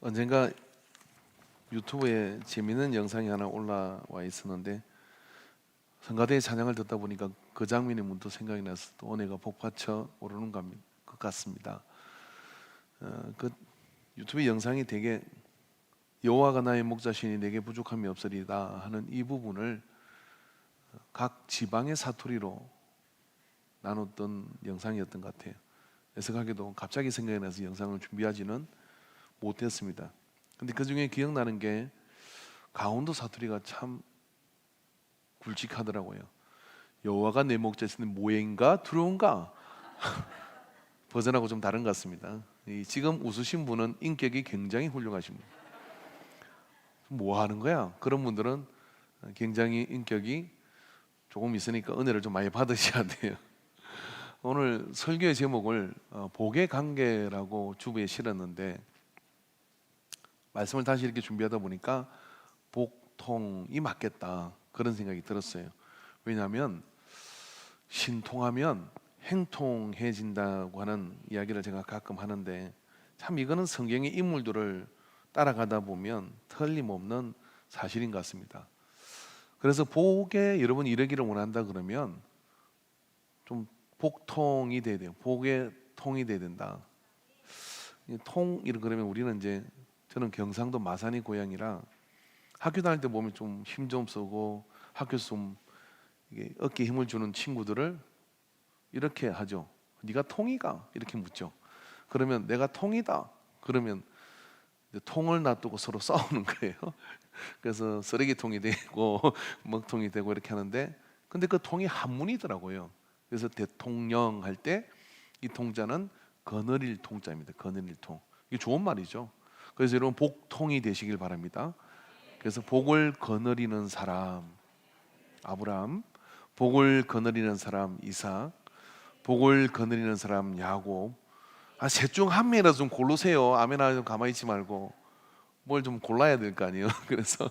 언젠가 유튜브에 재미있는 영상이 하나 올라와 있었는데 성가대의 찬양을 듣다 보니까 그 장면이 문득 생각이 나서 또 은혜가 복받쳐 오르는 것 같습니다. 그 유튜브 영상이 되게 여호와가 나의 목자시니 내게 부족함이 없으리다 하는 이 부분을 각 지방의 사투리로 나눴던 영상이었던 것 같아요. 애석하게도 갑자기 생각이 나서 영상을 준비하지는 못했습니다. 근데 그 중에 기억나는 게 강원도 사투리가 참 굵직하더라고요. 여호와가 내 목자시니 모행가 두려운가 버전하고 좀 다른 것 같습니다. 지금 웃으신 분은 인격이 굉장히 훌륭하십니다. 뭐 하는 거야? 그런 분들은 굉장히 인격이 조금 있으니까 은혜를 좀 많이 받으셔야 돼요. 오늘 설교의 제목을 복의 관계라고 주부에 실었는데 말씀을 다시 이렇게 준비하다 보니까 복통이 맞겠다 그런 생각이 들었어요. 왜냐하면 신통하면 행통해진다고 하는 이야기를 제가 가끔 하는데 참 이거는 성경의 인물들을 따라가다 보면 틀림없는 사실인 것 같습니다. 그래서 복에 여러분 이르기를 원한다 그러면 좀 복통이 돼야 돼요. 복의 통이 돼야 된다. 통 이런 그러면 우리는 이제 저는 경상도 마산이 고향이라 학교 다닐 때 보면 좀 힘 좀 쓰고 학교에서 좀 이게 어깨에 힘을 주는 친구들을 이렇게 하죠. 네가 통이가? 이렇게 묻죠. 그러면 내가 통이다. 그러면 통을 놔두고 서로 싸우는 거예요. 그래서 쓰레기통이 되고 먹통이 되고 이렇게 하는데 근데 그 통이 한문이더라고요. 그래서 대통령 할 때 이 통자는 거느릴 통자입니다. 거느릴 통. 이게 좋은 말이죠. 그래서 여러분 복통이 되시길 바랍니다. 그래서 복을 거느리는 사람 아브라함, 복을 거느리는 사람 이삭, 복을 거느리는 사람 야곱. 셋 중 한 명이라도 좀 고르세요. 아멘아 좀 가만히 있지 말고 뭘 좀 골라야 될 거 아니에요. 그래서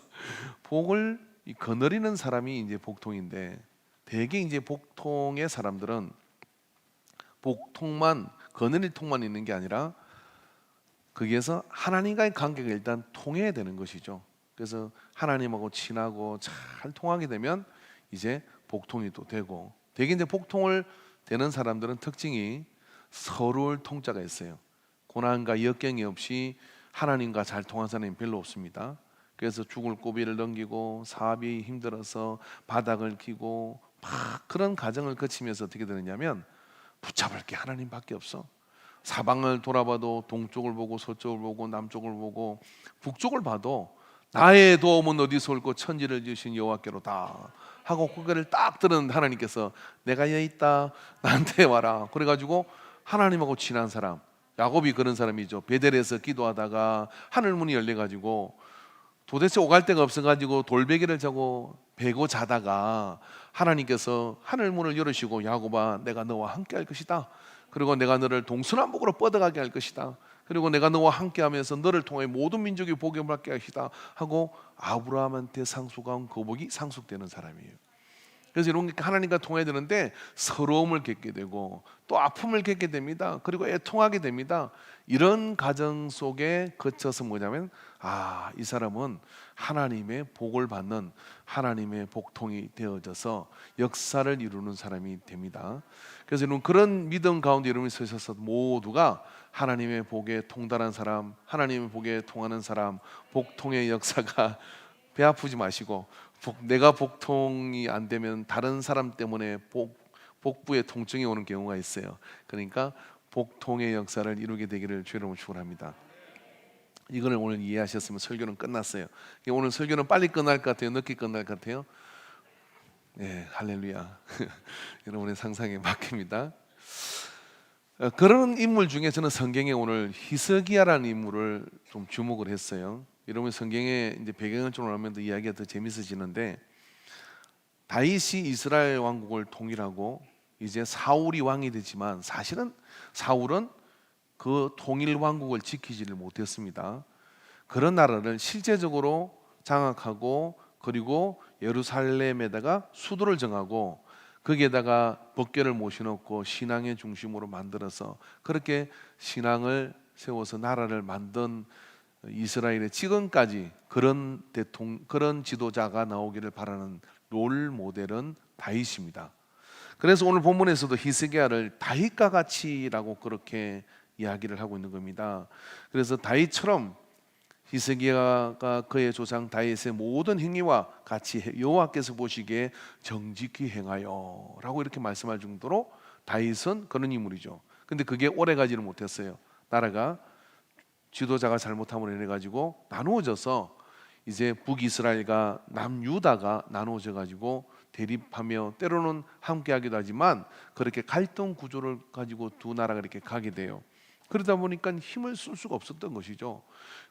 복을 거느리는 사람이 이제 복통인데 대개 이제 복통의 사람들은 복통만 거느릴 통만 있는 게 아니라 거기에서 하나님과의 관계가 일단 통해야 되는 것이죠. 그래서 하나님하고 친하고 잘 통하게 되면 이제 복통이 또 되고 대개 이제 복통을 되는 사람들은 특징이 서러울 통자가 있어요. 고난과 역경이 없이 하나님과 잘 통한 사람이 별로 없습니다. 그래서 죽을 고비를 넘기고 사업이 힘들어서 바닥을 기고 막 그런 과정을 거치면서 어떻게 되느냐면 붙잡을 게 하나님밖에 없어. 사방을 돌아봐도 동쪽을 보고 서쪽을 보고 남쪽을 보고 북쪽을 봐도 나의 도움은 어디서 올고 천지를 지으신 여호와께로다 하고 그거를 딱 들은 하나님께서 내가 여기 있다 나한테 와라. 그래가지고 하나님하고 친한 사람 야곱이 그런 사람이죠. 베델에서 기도하다가 하늘 문이 열려가지고 도대체 오갈 데가 없어가지고 돌베개를 자고 베고 자다가 하나님께서 하늘 문을 열으시고 야곱아 내가 너와 함께 할 것이다. 그리고 내가 너를 동서남북으로 뻗어가게 할 것이다. 그리고 내가 너와 함께하면서 너를 통해 모든 민족이 복을 받게 하시다 하고 아브라함한테 상속한 거복이 상속되는 사람이에요. 그래서 이런 게 하나님과 통해야 되는데 서러움을 겪게 되고 또 아픔을 겪게 됩니다. 그리고 애통하게 됩니다. 이런 과정 속에 거쳐서 뭐냐면 이 사람은 하나님의 복을 받는 하나님의 복통이 되어져서 역사를 이루는 사람이 됩니다. 그래서 여러분 그런 믿음 가운데 여러분이 서셔서 모두가 하나님의 복에 통달한 사람, 하나님의 복에 통하는 사람, 복통의 역사가 배 아프지 마시고 내가 복통이 안 되면 다른 사람 때문에 복부에 통증이 오는 경우가 있어요. 그러니까 복통의 역사를 이루게 되기를 주의 이름으로 축원합니다. 이거를 오늘 이해하셨으면 설교는 끝났어요. 오늘 설교는 빨리 끝날 것 같아요? 늦게 끝날 것 같아요? 네, 할렐루야. 여러분의 상상에 맡깁니다. 그런 인물 중에 저는 성경에 오늘 히스기야라는 인물을 좀 주목을 했어요. 여러분 성경의 이제 배경을 좀 알면 더 이야기가 더 재밌어지는데 다윗이 이스라엘 왕국을 통일하고 이제 사울이 왕이 되지만 사실은 사울은 그 통일 왕국을 지키지를 못했습니다. 그런 나라를 실제적으로 장악하고 그리고 예루살렘에다가 수도를 정하고 거기에다가 법궤를 모셔놓고 신앙의 중심으로 만들어서 그렇게 신앙을 세워서 나라를 만든 이스라엘의 지금까지 그런 지도자가 나오기를 바라는 롤 모델은 다윗입니다. 그래서 오늘 본문에서도 히스기야를 다윗과 같이라고 그렇게 이야기를 하고 있는 겁니다. 그래서 다윗처럼 히스기야가 그의 조상 다윗의 모든 행위와 같이 여호와께서 보시기에 정직히 행하여라고 이렇게 말씀할 정도로 다윗은 그런 인물이죠. 근데 그게 오래 가지는 못했어요. 나라가 지도자가 잘못함으로 인해 가지고 나누어져서 이제 북이스라엘과 남유다가 나누어져 가지고 대립하며 때로는 함께하기도 하지만 그렇게 갈등 구조를 가지고 두 나라가 이렇게 가게 돼요. 그러다 보니까 힘을 쓸 수가 없었던 것이죠.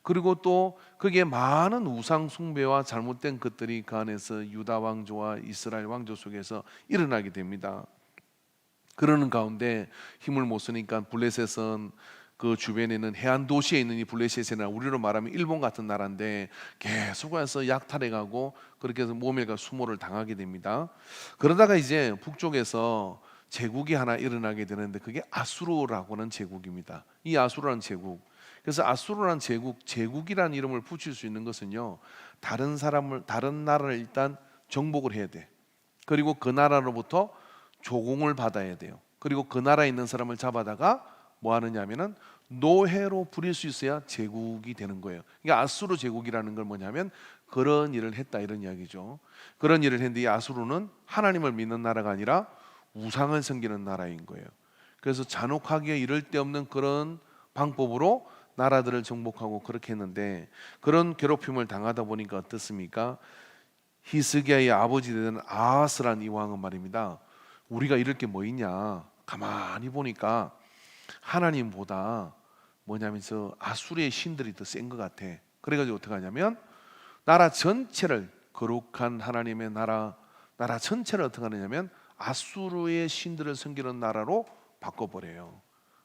그리고 또 그게 많은 우상 숭배와 잘못된 것들이 그 안에서 유다 왕조와 이스라엘 왕조 속에서 일어나게 됩니다. 그러는 가운데 힘을 못 쓰니까 블레셋은 그 주변에 있는 해안 도시에 있는 이 블레셋이나 우리로 말하면 일본 같은 나라인데 계속해서 약탈해가고 그렇게 해서 모멸과 수모를 당하게 됩니다. 그러다가 이제 북쪽에서 제국이 하나 일어나게 되는데 그게 아수르라고는 제국입니다. 이 아수르라는 제국. 그래서 아수르라는 제국이라는 이름을 붙일 수 있는 것은요, 다른 나라를 일단 정복을 해야 돼. 그리고 그 나라로부터 조공을 받아야 돼요. 그리고 그 나라에 있는 사람을 잡아다가 뭐 하느냐면은 노예로 부릴 수 있어야 제국이 되는 거예요. 그러니까 아수르 제국이라는 걸 뭐냐면 그런 일을 했다 이런 이야기죠. 그런 일을 했는데 이 아수르는 하나님을 믿는 나라가 아니라 우상을 섬기는 나라인 거예요. 그래서 잔혹하게 이럴 데 없는 그런 방법으로 나라들을 정복하고 그렇게 했는데 그런 괴롭힘을 당하다 보니까 어떻습니까? 히스기야의 아버지 되는 아하스란 이 왕은 말입니다. 우리가 이럴 게 뭐 있냐? 가만히 보니까 하나님보다 뭐냐면서 아수르의 신들이 더 센 것 같아. 그래가지고 어떻게 하냐면 나라 전체를 거룩한 하나님의 나라 전체를 어떻게 하느냐면 아수르의 신들을 섬기는 나라로 바꿔버려요.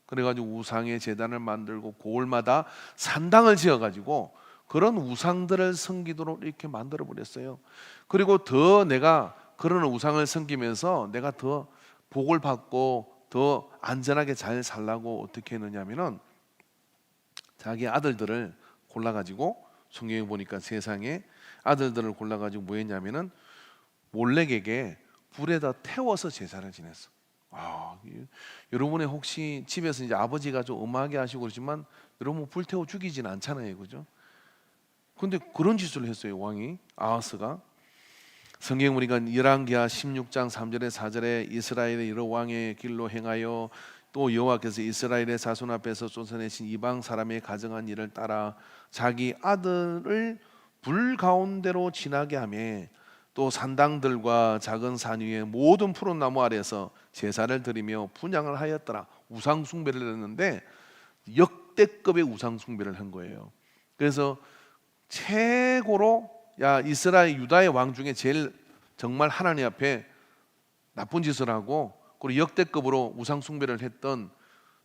그래가지고 우상의 제단을 만들고 고을마다 산당을 지어가지고 그런 우상들을 섬기도록 이렇게 만들어 버렸어요. 그리고 더 내가 그런 우상을 섬기면서 내가 더 복을 받고 더 안전하게 잘 살라고 어떻게 했느냐면은 자기 아들들을 골라가지고 성경에 보니까 세상에 아들들을 골라가지고 뭐 했냐면은 몰렉에게 불에다 태워서 제사를 지냈어. 여러분의 혹시 집에서 이제 아버지가 좀 엄하게 하시고 그러지만 여러분 불 태워 죽이진 않잖아요, 그죠? 근데 그런 짓을 했어요, 왕이 아하스가. 성경 보니까 열왕기하 16장 3절에 4절에 이스라엘의 여러 왕의 길로 행하여 또 여호와께서 이스라엘의 자손 앞에서 쫓아내신 이방 사람의 가정한 일을 따라 자기 아들을 불 가운데로 지나게 하며 또 산당들과 작은 산 위에 모든 푸른 나무 아래에서 제사를 드리며 분향을 하였더라. 우상 숭배를 했는데 역대급의 우상 숭배를 한 거예요. 그래서 최고로 이스라엘 유다의 왕 중에 제일 정말 하나님 앞에 나쁜 짓을 하고 그리고 역대급으로 우상 숭배를 했던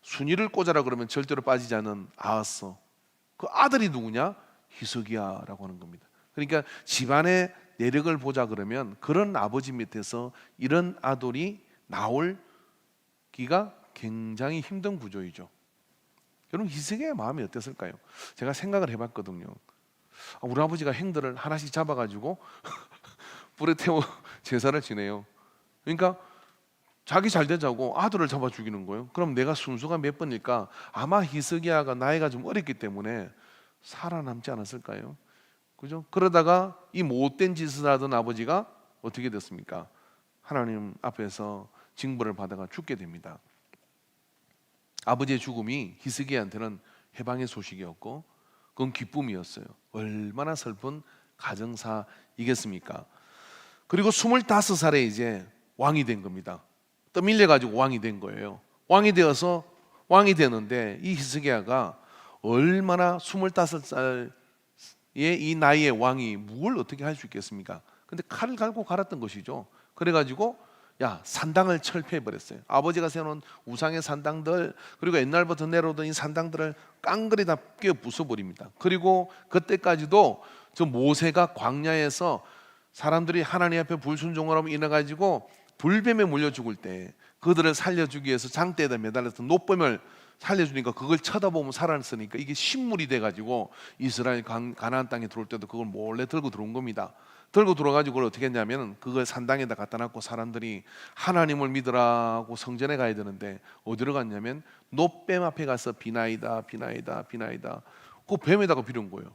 순위를 꽂아라 그러면 절대로 빠지지 않은 아하스. 그 아들이 누구냐? 히스기야라고 하는 겁니다. 그러니까 집안의 내력을 보자 그러면 그런 아버지 밑에서 이런 아들이 나올기가 굉장히 힘든 구조이죠. 여러분 히스기야의 마음이 어땠을까요? 제가 생각을 해봤거든요. 우리 아버지가 행들을 하나씩 잡아가지고 불에 태워 제사를 지내요. 그러니까 자기 잘 되자고 아들을 잡아 죽이는 거예요. 그럼 내가 순수가 몇 번일까? 아마 히스기야가 나이가 좀 어렸기 때문에 살아남지 않았을까요? 그죠? 그러다가 이 못된 짓을 하던 아버지가 어떻게 됐습니까? 하나님 앞에서 징벌을 받아가 죽게 됩니다. 아버지의 죽음이 히스기야한테는 해방의 소식이었고 그건 기쁨이었어요. 얼마나 슬픈 가정사이겠습니까? 그리고 25살에 이제 왕이 된 겁니다. 떠밀려 가지고 왕이 된 거예요. 왕이 되는데 이 히스기야가 얼마나 25살의 이 나이의 왕이 뭘 어떻게 할 수 있겠습니까? 근데 칼을 갈고 갈았던 것이죠. 그래가지고 산당을 철폐해 버렸어요. 아버지가 세워놓은 우상의 산당들 그리고 옛날부터 내려오던 이 산당들을 깡그리 다 깨어 부숴버립니다. 그리고 그때까지도 저 모세가 광야에서 사람들이 하나님 앞에 불순종을 하면 인해가지고 불뱀에 물려 죽을 때 그들을 살려주기 위해서 장대에다 매달려서 노뱀을 살려주니까 그걸 쳐다보면 살아났으니까 이게 식물이 돼가지고 이스라엘 가나안 땅에 들어올 때도 그걸 몰래 들고 들어온 겁니다. 들고 들어가지고 그걸 어떻게 했냐면 그걸 산당에다 갖다 놨고 사람들이 하나님을 믿으라고 성전에 가야 되는데 어디로 갔냐면 놋뱀 앞에 가서 비나이다 비나이다 비나이다 그 뱀에다가 비운 거예요.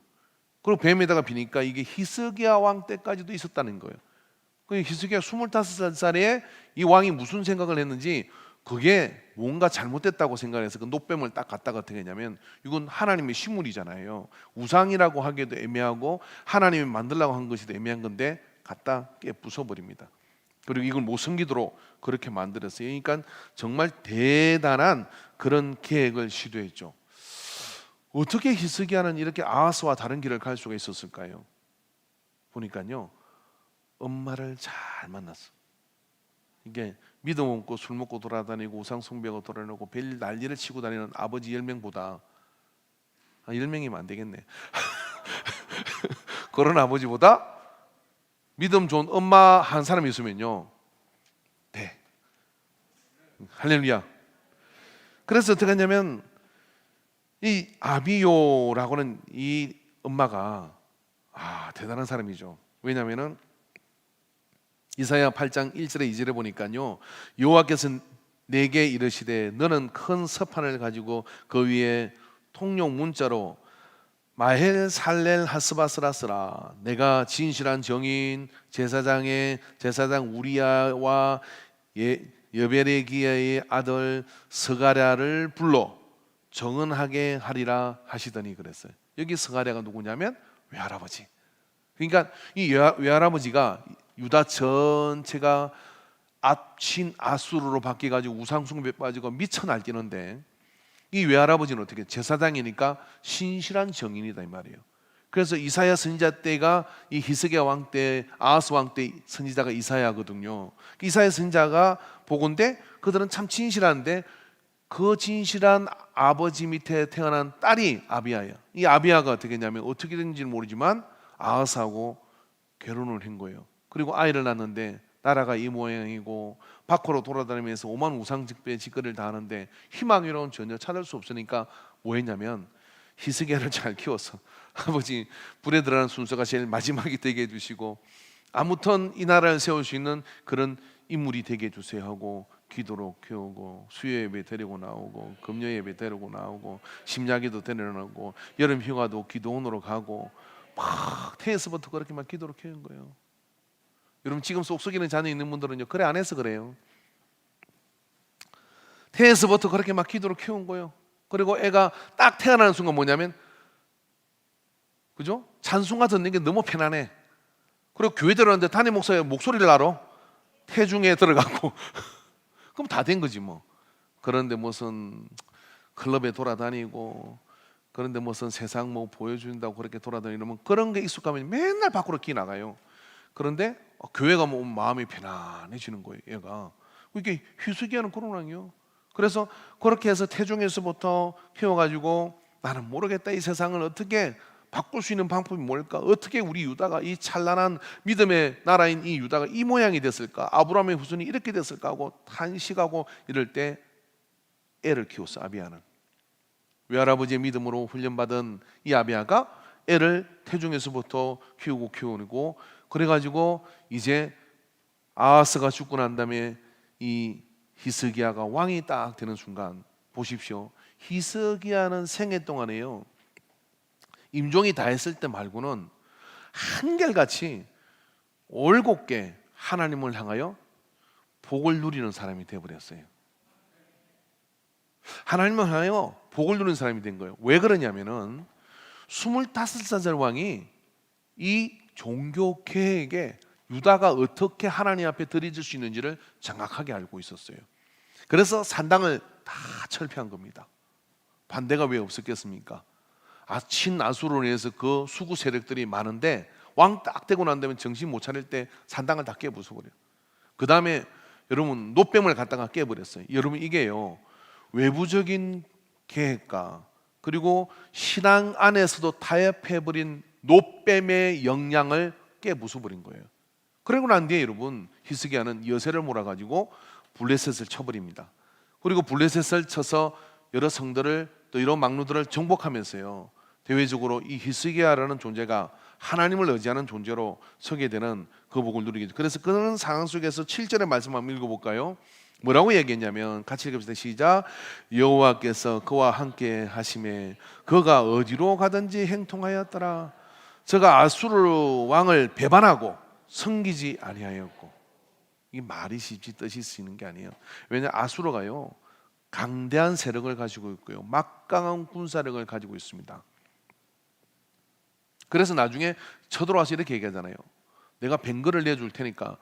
그리고 뱀에다가 비니까 이게 히스기야 왕 때까지도 있었다는 거예요. 그 히스기야 25살에 이 왕이 무슨 생각을 했는지 그게 뭔가 잘못됐다고 생각해서 그 놋뱀을 딱 갖다가 어떻게 했냐면 이건 하나님의 식물이잖아요. 우상이라고 하기에도 애매하고 하나님이 만들라고 한 것이도 애매한 건데 갖다 깨 부숴버립니다. 그리고 이걸 못 숨기도록 그렇게 만들었어요. 그러니까 정말 대단한 그런 계획을 시도했죠. 어떻게 히스기야는 이렇게 아하스와 다른 길을 갈 수가 있었을까요? 보니까요, 엄마를 잘 만났어. 이게 믿음 없고 술 먹고 돌아다니고 우상 숭배하고 돌아다니고 별 난리를 치고 다니는 아버지 10명보다 10명이면 안 되겠네. 그런 아버지보다 믿음 좋은 엄마 한 사람이 있으면요, 돼. 할렐루야. 그래서 어떻게 했냐면 이 아비요라고는 이 엄마가 대단한 사람이죠. 왜냐하면은 이사야 8장 1절에 2절에 보니까요, 여호와께서 내게 이르시되 너는 큰 서판을 가지고 그 위에 통용 문자로 마헬 살렐 하스바스라 쓰라. 내가 진실한 정인 제사장 우리야와 여베레기야의 아들 스가랴를 불러 정언하게 하리라 하시더니 그랬어요. 여기 스가랴가 누구냐면 외할아버지. 그러니까 이 외할아버지가 유다 전체가 신 아수르로 바뀌어가지고 우상숭배에 빠지고 미쳐 날뛰는데 이 외할아버지는 어떻게 제사장이니까 신실한 정인이다 이 말이에요. 그래서 이사야 선지자 때가 이 히스기야 왕 때 아하스 왕 때 선지자가 이사야거든요. 이사야 선지자가 보건대 그들은 참 진실한데 그 진실한 아버지 밑에 태어난 딸이 아비야예요. 이 아비야가 어떻게 했냐면 어떻게 된지는 모르지만 아하스하고 결혼을 한 거예요. 그리고 아이를 낳는데 나라가 이 모양이고 밖으로 돌아다니면서 오만 우상직배 짓거리를 다 하는데 희망이로는 전혀 찾을 수 없으니까 뭐 했냐면 히스기야를 잘 키워서 아버지 불에 들어가는 순서가 제일 마지막이 되게 해주시고 아무튼 이 나라를 세울 수 있는 그런 인물이 되게 해주세요 하고 기도로 키우고 수요 예배 데리고 나오고 금요 예배 데리고 나오고 심야기도 데려나오고 여름 휴가도 기도원으로 가고 막 태에서부터 그렇게 막 기도로 키운 거예요. 여러분 지금 쏙쏙이는 자녀 있는 분들은요 그래 안 해서 그래요. 태에서부터 그렇게 막 기도로 키운 거예요. 그리고 애가 딱 태어나는 순간 뭐냐면 그죠? 찬송가 듣는 게 너무 편안해. 그리고 교회 들어갔는데 담임 목사의 목소리를 알아. 태중에 들어가고 그럼 다 된 거지 뭐. 그런데 무슨 클럽에 돌아다니고 그런데 무슨 세상 뭐 보여준다고 그렇게 돌아다니면 그런 게 익숙하면 맨날 밖으로 끼 나가요. 그런데 교회가 뭐 마음이 편안해지는 거예요. 얘가 이게 히스기야는 그런 왕이요. 그래서 그렇게 해서 태중에서부터 키워가지고 나는 모르겠다 이 세상을 어떻게 바꿀 수 있는 방법이 뭘까? 어떻게 우리 유다가 이 찬란한 믿음의 나라인 이 유다가 이 모양이 됐을까? 아브라함의 후손이 이렇게 됐을까 하고 탄식하고 이럴 때 애를 키웠어. 아비야는 외할아버지의 믿음으로 훈련받은 이 아비야가 애를 태중에서부터 키우고 그래가지고 이제 아하스가 죽고 난 다음에 이 히스기야가 왕이 딱 되는 순간 보십시오. 히스기야는 생애 동안에요 임종이 다 했을 때 말고는 한결같이 올곧게 하나님을 향하여 복을 누리는 사람이 되어버렸어요. 하나님을 향하여 복을 누리는 사람이 된 거예요. 왜 그러냐면은 25살 왕이 이 종교 계획에 유다가 어떻게 하나님 앞에 드려질 수 있는지를 정확하게 알고 있었어요. 그래서 산당을 다 철폐한 겁니다. 반대가 왜 없었겠습니까? 친아수르로 인해서 그 수구 세력들이 많은데 왕 딱 되고 난 다음에 정신 못 차릴 때 산당을 다 깨부숴버려요. 그 다음에 여러분 놋뱀을 갖다가 깨버렸어요. 여러분 이게요 외부적인 계획과 그리고 신앙 안에서도 타협해버린 놋뱀의 영향을 깨부숴버린 거예요. 그러고 난 뒤에 여러분 히스기야는 여세를 몰아가지고 블레셋을 쳐버립니다. 그리고 블레셋을 쳐서 여러 성들을 또 이런 막루들을 정복하면서요, 대외적으로 이 히스기야라는 존재가 하나님을 의지하는 존재로 서게 되는 그 복을 누리게. 그래서 그런 상황 속에서 7절의 말씀 한번 읽어볼까요? 뭐라고 얘기했냐면, 같이 읽읍시다. 시작. 여호와께서 그와 함께 하심에 그가 어디로 가든지 행통하였더라. 저가 아수르 왕을 배반하고 섬기지 아니하였고. 이게 말이 쉽지 뜻이 쓰이는 게 아니에요. 왜냐, 아수르가요 강대한 세력을 가지고 있고요, 막강한 군사력을 가지고 있습니다. 그래서 나중에 쳐들어와서 이렇게 얘기하잖아요. 내가 뱅거를 내줄 테니까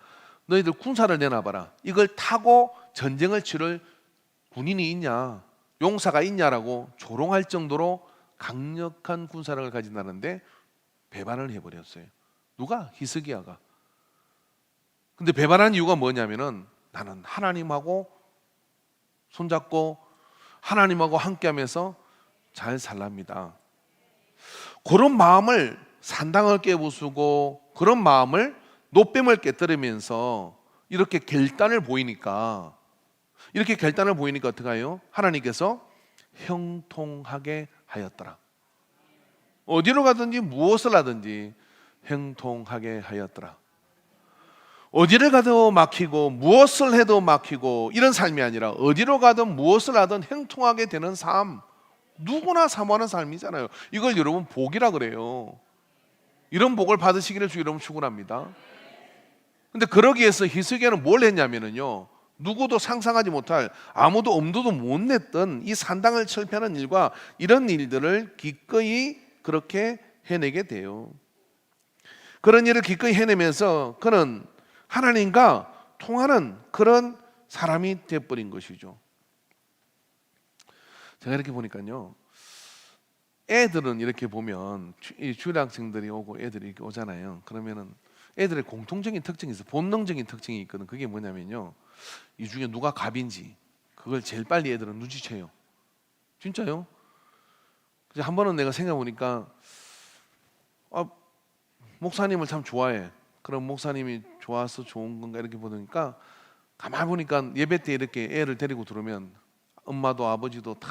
너희들 군사를 내놔봐라. 이걸 타고 전쟁을 치를 군인이 있냐, 용사가 있냐라고 조롱할 정도로 강력한 군사력을 가진다는데 배반을 해버렸어요. 누가? 히스기야가. 근데 배반한 이유가 뭐냐면은, 나는 하나님하고 손잡고 하나님하고 함께하면서 잘 살랍니다. 그런 마음을 산당을 깨부수고 그런 마음을 노뱀을 깨뜨리면서 이렇게 결단을 보이니까, 어떻게 해요? 하나님께서 형통하게 하였더라. 어디로 가든지 무엇을 하든지 형통하게 하였더라. 어디를 가도 막히고 무엇을 해도 막히고 이런 삶이 아니라 어디로 가든 무엇을 하든 형통하게 되는 삶, 누구나 사모하는 삶이잖아요. 이걸 여러분 복이라 그래요. 이런 복을 받으시기를 주 여러분 축원합니다. 근데 그러기 위해서 히스기야는 뭘 했냐면요, 누구도 상상하지 못할, 아무도 엄두도 못 냈던 이 산당을 철폐하는 일과 이런 일들을 기꺼이 그렇게 해내게 돼요. 그런 일을 기꺼이 해내면서 그는 하나님과 통하는 그런 사람이 되어버린 것이죠. 제가 이렇게 보니까요, 애들은 이렇게 보면 이 주일학생들이 오고 애들이 이렇게 오잖아요. 그러면은 애들의 공통적인 특징이 있어요. 본능적인 특징이 있거든. 그게 뭐냐면요, 이 중에 누가 갑인지 그걸 제일 빨리 애들은 눈치채요. 진짜요? 한 번은 내가 생각해보니까, 목사님을 참 좋아해. 그럼 목사님이 좋아서 좋은 건가 이렇게 보니까, 가만히 보니까 예배 때 이렇게 애를 데리고 들어오면 엄마도 아버지도 다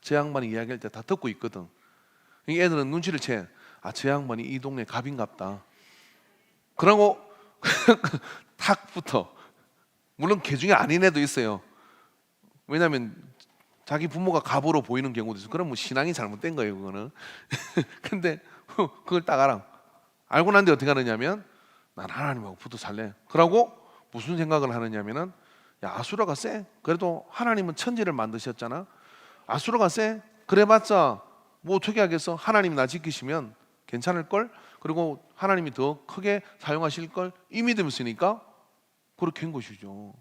저 양반이 이야기할 때 다 듣고 있거든. 애들은 눈치를 채. 저 양반이 이 동네 갑인갑다. 그러고 탁 붙어. 물론 개 중에 아닌 애도 있어요. 왜냐하면 자기 부모가 갑으로 보이는 경우도 있어. 그럼 뭐 신앙이 잘못된 거예요, 그거는. 근데 그걸 딱 알고 난 뒤에 어떻게 하느냐면, 난 하나님하고 붙어 살래. 그러고 무슨 생각을 하느냐면은, 야, 아수라가 쎄. 그래도 하나님은 천지를 만드셨잖아. 아수라가 쎄. 그래봤자 뭐 어떻게 하겠어. 하나님이 나 지키시면 괜찮을걸. 그리고 하나님이 더 크게 사용하실걸. 이 믿음이 있으니까 그렇게 한 것이죠.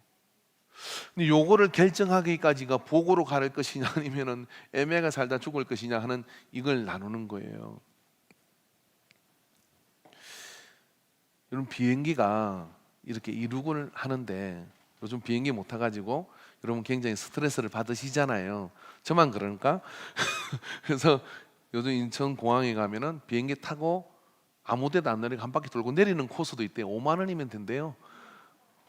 근데 요거를 결정하기까지가 복으로 갈 것이냐 아니면은 애매하게 살다 죽을 것이냐 하는, 이걸 나누는 거예요. 여러분, 비행기가 이렇게 이륙을 하는데 요즘 비행기 못 타가지고 여러분 굉장히 스트레스를 받으시잖아요. 저만 그러니까? 그래서 요즘 인천공항에 가면은 비행기 타고 아무 데도 안 내리고 한 바퀴 돌고 내리는 코스도 있대요. 5만 원이면 된대요.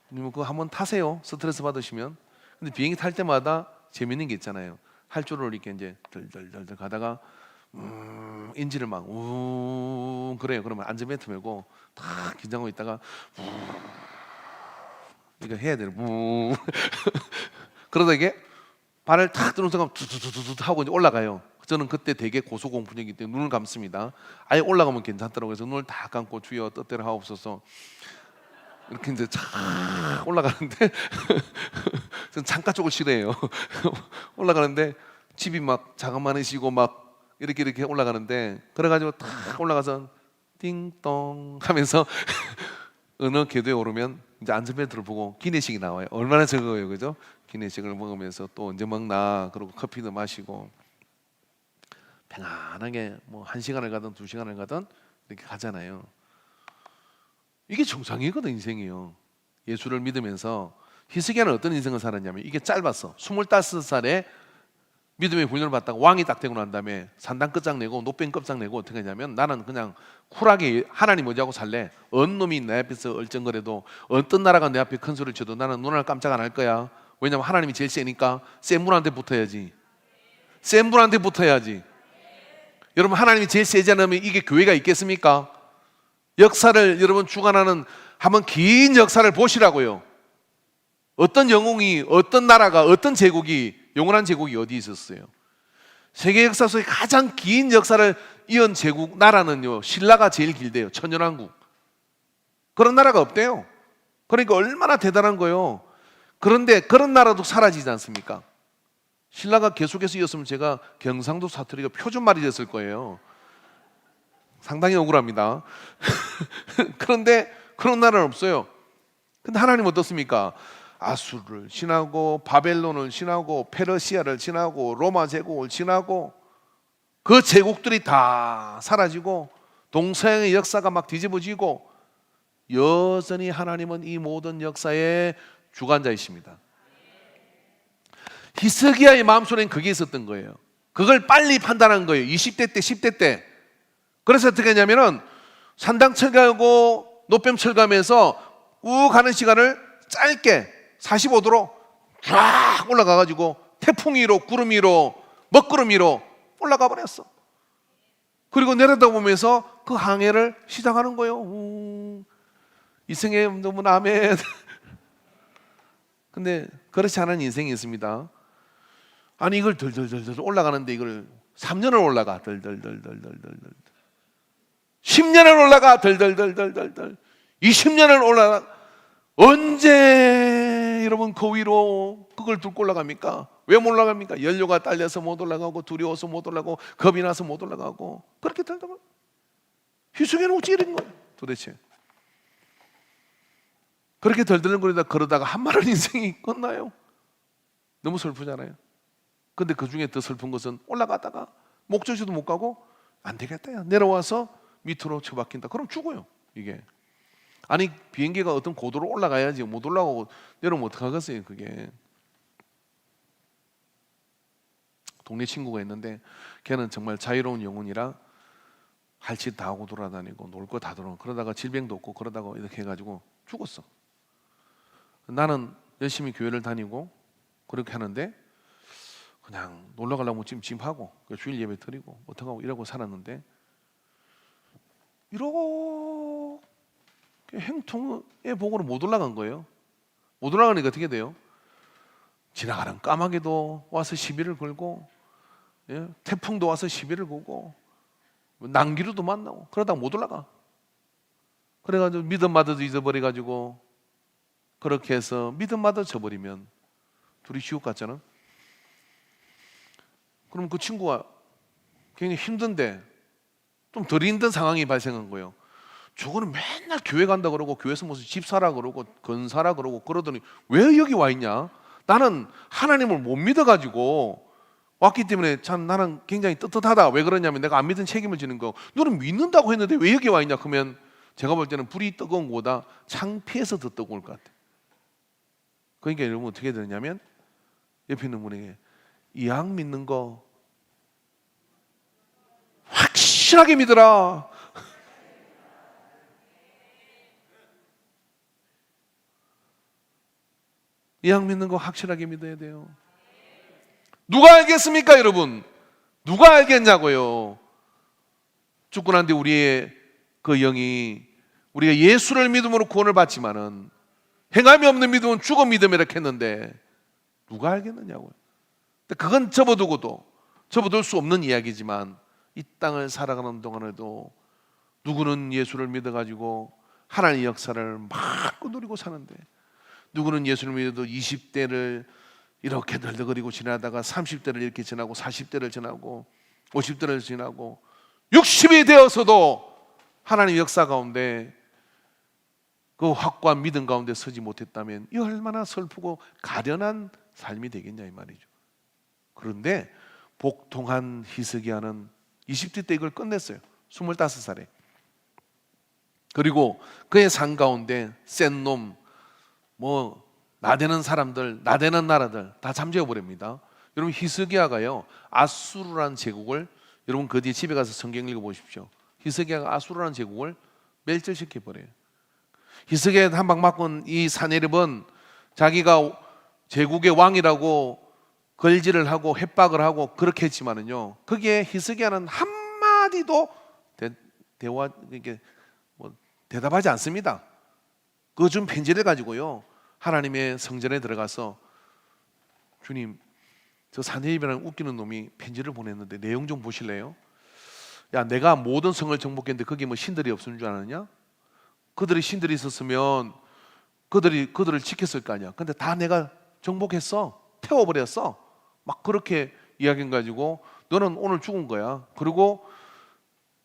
그거 한번 타세요. 스트레스 받으시면. 근데 비행기 탈 때마다 재밌는 게 있잖아요. 활주로를 이렇게 이제 덜덜덜 가다가 인지를 막 그래요. 그러면 안전벨트 메고 딱 긴장하고 있다가 이거 해야 돼요. 그러다 이게 발을 탁 들은 순간 두두두두 하고 이제 올라가요. 저는 그때 되게 고소공포증이기 때문에 눈을 감습니다. 아예 올라가면 괜찮더라고요. 그래서 눈을 다 감고 주여 뜻대로 하옵소서 이렇게 이제 쫙 올라가는데 저는 창가 쪽을 싫어해요. 올라가는데 집이 막 자그마해지고 막 이렇게 올라가는데, 그래가지고 탁 올라가서 띵동 하면서 어느 궤도에 오르면 이제 안전벨트를 보고 기내식이 나와요. 얼마나 즐거워요, 그죠? 기내식을 먹으면서 또 언제 먹나, 그리고 커피도 마시고 편안하게 뭐 1시간을 가든 2시간을 가든 이렇게 가잖아요. 이게 정상이거든, 인생이요. 예수를 믿으면서 히스기야는 어떤 인생을 살았냐면, 이게 짧았어. 25살에 믿음의 훈련을 받다가 왕이 딱 되고 난 다음에 산당 끝장내고 노뱀 끝장내고 어떻게 하냐면, 나는 그냥 쿨하게 하나님 의지하고 살래. 어느 놈이 내 앞에서 얼쩡거려도, 어떤 나라가 내 앞에 큰 소리를 쳐도 나는 눈을 깜짝 안 할 거야. 왜냐면 하나님이 제일 세니까 센 분한테 붙어야지. 센 분한테 붙어야지. 여러분, 하나님이 제일 세지 않으면 이게 교회가 있겠습니까? 역사를 여러분 주관하는 한번 긴 역사를 보시라고요. 어떤 영웅이, 어떤 나라가, 어떤 제국이, 영원한 제국이 어디 있었어요? 세계 역사 속에 가장 긴 역사를 이은 제국, 나라는요, 신라가 제일 길대요. 천년왕국. 그런 나라가 없대요. 그러니까 얼마나 대단한 거예요. 그런데 그런 나라도 사라지지 않습니까? 신라가 계속해서 이었으면 제가 경상도 사투리가 표준말이 됐을 거예요. 상당히 억울합니다. 그런데 그런 나라는 없어요. 근데 하나님 어떻습니까? 아수르를 지나고 바벨론을 지나고 페르시아를 지나고 로마 제국을 지나고 그 제국들이 다 사라지고 동서양의 역사가 막 뒤집어지고 여전히 하나님은 이 모든 역사의 주관자이십니다. 히스기야의 마음속에는 그게 있었던 거예요. 그걸 빨리 판단한 거예요. 20대 때, 10대 때. 그래서 어떻게 했냐면은 산당 철거하고 노뱀 철거하면서 우 가는 시간을 짧게 45도로 쫙 올라가가지고 태풍 위로, 구름 위로, 먹구름 위로 올라가 버렸어. 그리고 내려다보면서 그 항해를 시작하는 거예요. 이승에 너무 아멘. 근데 그렇지 않은 인생이 있습니다. 아니 이걸 덜덜덜덜 올라가는데 이걸 3년을 올라가 덜덜덜덜덜덜 10년을 올라가 덜덜덜덜덜 20년을 올라가. 언제 여러분 그 위로 그걸 뚫고 올라갑니까? 왜 못 올라갑니까? 연료가 딸려서 못 올라가고 두려워서 못 올라가고 겁이 나서 못 올라가고 그렇게 덜덜 희숙이는 어찌 이런 거예요 도대체. 그렇게 덜덜거리다 그러다가 한 마른 인생이 끝나요. 너무 슬프잖아요. 근데 그 중에 더 슬픈 것은 올라가다가 목적지도 못 가고 안 되겠다 야 내려와서 밑으로 처박힌다. 그럼 죽어요 이게. 아니 비행기가 어떤 고도로 올라가야지 못 올라가고 내려오면 어떡하겠어요. 그게. 동네 친구가 있는데 걔는 정말 자유로운 영혼이라 할 짓 다 하고 돌아다니고 놀 거 다 돌아다니고 그러다가 질병도 없고 그러다가 이렇게 해가지고 죽었어. 나는 열심히 교회를 다니고 그렇게 하는데 그냥 놀러 가려면 찜찜하고 주일 예배 드리고 어떡하고 이러고 살았는데 이러고 행통의 복으로 못 올라간 거예요. 못 올라가니까 어떻게 돼요? 지나가는 까마귀도 와서 시비를 걸고 태풍도 와서 시비를 걸고 난기류도 만나고 그러다가 못 올라가. 그래가지고 믿음마저도 잊어버려가지고 그렇게 해서 믿음마저 져버리면 둘이 지옥 갔잖아. 그럼 그 친구가 굉장히 힘든데 좀 덜 힘든 상황이 발생한 거예요. 저거는 맨날 교회 간다 그러고 교회에서 무슨 집 사라 그러고 건 사라 그러고 그러더니 왜 여기 와 있냐? 나는 하나님을 못 믿어가지고 왔기 때문에 참 나는 굉장히 떳떳하다. 왜 그러냐면 내가 안 믿은 책임을 지는 거. 너는 믿는다고 했는데 왜 여기 와 있냐? 그러면 제가 볼 때는 불이 뜨거운 것보다 창피해서 더 뜨거울 것 같아. 그러니까 여러분 어떻게 되냐면 옆에 있는 분에게 이왕 믿는 거 확실하게 믿어라. 이왕 믿는 거 확실하게 믿어야 돼요. 누가 알겠습니까 여러분? 누가 알겠냐고요. 죽고 난 뒤 우리의 그 영이 우리가 예수를 믿음으로 구원을 받지만은 행함이 없는 믿음은 죽어 믿음이라 했는데 누가 알겠느냐고요. 그건 접어둘 수 없는 이야기지만 이 땅을 살아가는 동안에도 누구는 예수를 믿어가지고 하나님의 역사를 막 누리고 사는데 누구는 예수를 믿어도 20대를 이렇게 덜덜거리고 지나다가 30대를 이렇게 지나고 40대를 지나고 50대를 지나고 60이 되어서도 하나님의 역사 가운데 그 확고한 믿음 가운데 서지 못했다면 이 얼마나 슬프고 가련한 삶이 되겠냐 이 말이죠. 그런데 복통한 히스기야는 20대 때 이걸 끝냈어요. 25살에. 그리고 그의 삶 가운데 센 놈, 나대는 사람들, 나대는 나라들 다 잠재워 버립니다. 여러분 히스기야가요 아수르라는 제국을 여러분 그 뒤에 집에 가서 성경 읽어 보십시오. 히스기야가 아수르라는 제국을 멸절시켜 버려요. 히스기야한테 한 방 맞고 이 사네립은 자기가 제국의 왕이라고 걸지를 하고 협박을 하고 그렇게 했지만은요, 거기에 히스기야는 한마디도 대화 이게 뭐 대답하지 않습니다. 그 준 편지를 가지고요, 하나님의 성전에 들어가서 주님, 저 사내립이라는 웃기는 놈이 편지를 보냈는데 내용 좀 보실래요? 야, 내가 모든 성을 정복했는데 거기 뭐 신들이 없는 줄 아느냐? 그들이 신들이 있었으면 그들을 지켰을 거 아니야. 근데 다 내가 정복했어. 태워버렸어. 막 그렇게 이야기해 가지고 너는 오늘 죽은 거야. 그리고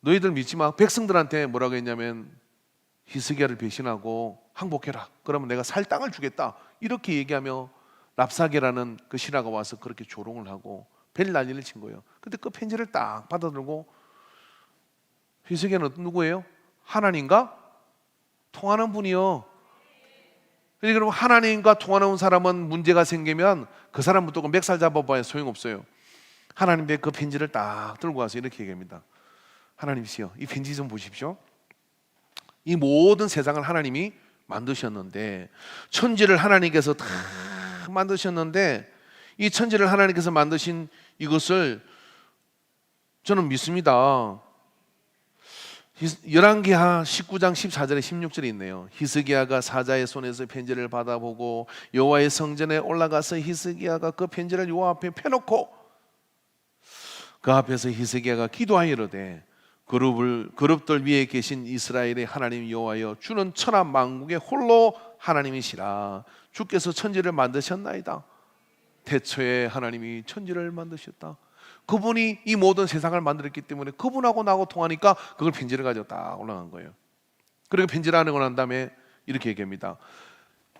너희들 믿지 마. 백성들한테 뭐라고 했냐면 히스기야를 배신하고 항복해라. 그러면 내가 살 땅을 주겠다. 이렇게 얘기하며 랍사게라는 그 신하가 와서 그렇게 조롱을 하고 별 난리를 친 거예요. 근데 그 편지를 딱 받아들고 히스기야는 누구예요? 하나님과 통하는 분이요. 그러니까 하나님과 통하는 사람은 문제가 생기면 그 사람부터 멱살 잡아봐야 소용없어요. 하나님의 그 편지를 딱 들고 와서 이렇게 얘기합니다. 하나님이시여, 이 편지 좀 보십시오. 이 모든 세상을 하나님이 만드셨는데, 천지를 하나님께서 다 만드셨는데, 이 천지를 하나님께서 만드신 이것을 저는 믿습니다. 열왕기하 19장 14절에 16절에 있네요. 히스기야가 사자의 손에서 편지를 받아보고 여호와의 성전에 올라가서 히스기야가 그 편지를 여호와 앞에 펴놓고 그 앞에서 히스기야가 기도하이로되 그룹들 위에 계신 이스라엘의 하나님 여호와여, 주는 천하 만국의 홀로 하나님이시라. 주께서 천지를 만드셨나이다. 태초에 하나님이 천지를 만드셨다. 그분이 이 모든 세상을 만들었기 때문에 그분하고 나하고 통하니까 그걸 편지를 가지고 딱 올라간 거예요. 그리고 편지를 하는 거 난 다음에 이렇게 얘기합니다.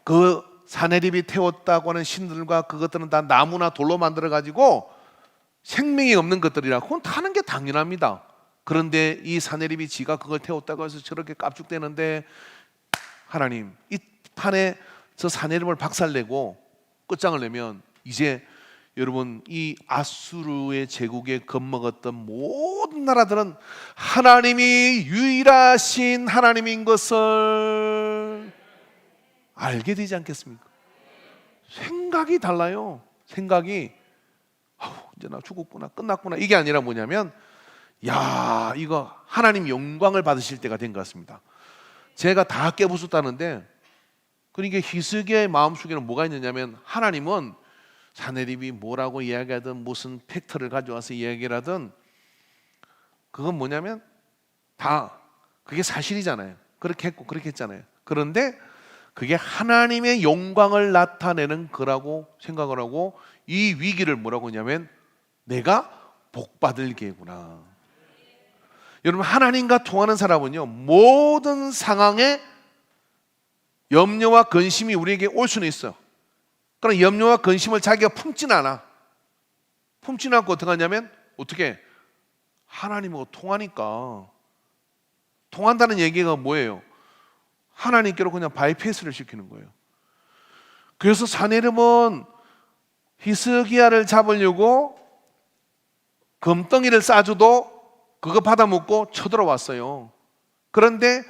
그 사내립이 태웠다고 하는 신들과 그것들은 다 나무나 돌로 만들어 가지고 생명이 없는 것들이라 그건 타는 게 당연합니다. 그런데 이 사내립이 지가 그걸 태웠다고 해서 저렇게 깝죽대는데, 하나님, 이 판에 저 사내립을 박살내고 끝장을 내면 이제 여러분, 이 아수르의 제국에 겁먹었던 모든 나라들은 하나님이 유일하신 하나님인 것을 알게 되지 않겠습니까? 생각이 달라요. 생각이 이제 나 죽었구나, 끝났구나, 이게 아니라 뭐냐면, 야, 이거 하나님 영광을 받으실 때가 된 것 같습니다. 제가 다 깨부쉈다는데, 그러니까 히스기야의 마음속에는 뭐가 있느냐면, 하나님은 사내립이 뭐라고 이야기하든 무슨 팩트를 가져와서 이야기를 하든 그건 뭐냐면 다 그게 사실이잖아요. 그렇게 했고 그렇게 했잖아요. 그런데 그게 하나님의 영광을 나타내는 거라고 생각을 하고 이 위기를 뭐라고 하냐면 내가 복받을 기회구나. 여러분, 하나님과 통하는 사람은요, 모든 상황에 염려와 근심이 우리에게 올 수는 있어요. 그러나 염려와 근심을 자기가 품진 않아. 품진 않고 어떻게 하냐면 어떻게 하나님하고 통하니까. 통한다는 얘기가 뭐예요? 하나님께로 그냥 바이패스를 시키는 거예요. 그래서 사내립은 히스기야를 잡으려고 금덩이를 싸줘도 그거 받아먹고 쳐들어왔어요. 그런데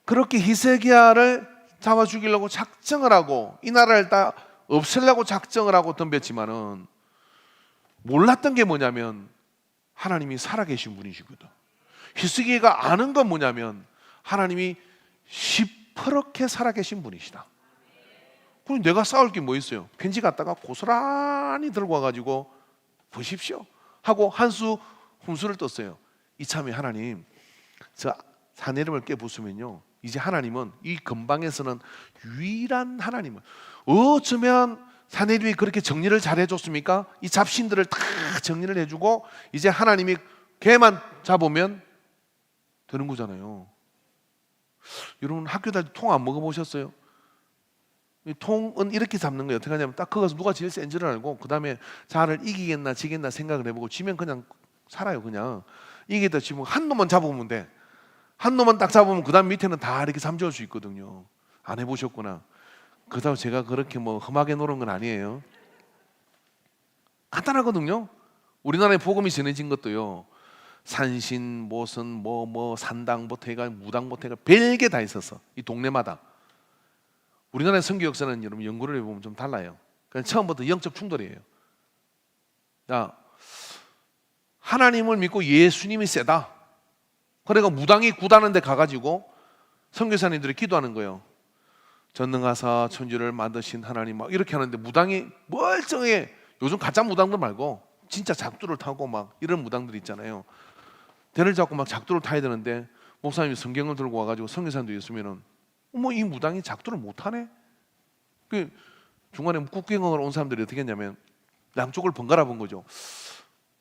그렇게 히스기야를 잡아 죽이려고 작정을 하고 이 나라를 다 없애려고 작정을 하고 덤볐지만은 몰랐던 게 뭐냐면 하나님이 살아계신 분이시거든. 히스기야가 아는 건 뭐냐면 하나님이 시퍼렇게 살아계신 분이시다. 그럼 내가 싸울 게 뭐 있어요? 편지 갖다가 고스란히 들고 와가지고 보십시오 하고 한수 훈수를 떴어요. 이참에 하나님, 저 사내립을 깨부수면요, 이제 하나님은 이 근방에서는 유일한 하나님은, 어쩌면 사내립이 그렇게 정리를 잘 해줬습니까? 이 잡신들을 다 정리를 해주고 이제 하나님이 걔만 잡으면 되는 거잖아요. 여러분, 학교 다닐 때 통 안 먹어보셨어요? 이 통은 이렇게 잡는 거예요. 어떻게 하냐면 딱 거기서 누가 제일 센 줄 알고 그 다음에 자를 이기겠나 지겠나 생각을 해보고 지면 그냥 살아요. 그냥 이기다 지면 한 놈만 잡으면 돼. 한 놈만 딱 잡으면 그 다음 밑에는 다 이렇게 잠재울 수 있거든요. 안 해보셨구나. 그렇다고 제가 그렇게 뭐 험하게 노는 건 아니에요. 간단하거든요. 우리나라에 복음이 전해진 것도요, 산신, 모선, 산당부터 해가 무당부터 해가 별게 다 있었어. 이 동네마다. 우리나라의 선교 역사는 여러분 연구를 해보면 좀 달라요. 그냥 처음부터 영적 충돌이에요. 야, 하나님을 믿고 예수님이 세다. 그러니까 무당이 굿하는 데 가가지고 선교사님들이 기도하는 거예요. 전능하사 천지를 만드신 하나님 막 이렇게 하는데 무당이 멀쩡해. 요즘 가짜 무당들 말고 진짜 작두를 타고 막 이런 무당들 있잖아요. 대를 잡고 막 작두를 타야 되는데 목사님이 성경을 들고 와가지고 선교사님도 있으면은 어머 이 무당이 작두를 못하네. 그 중간에 국경을 온 사람들이 어떻게 했냐면 양쪽을 번갈아 본 거죠.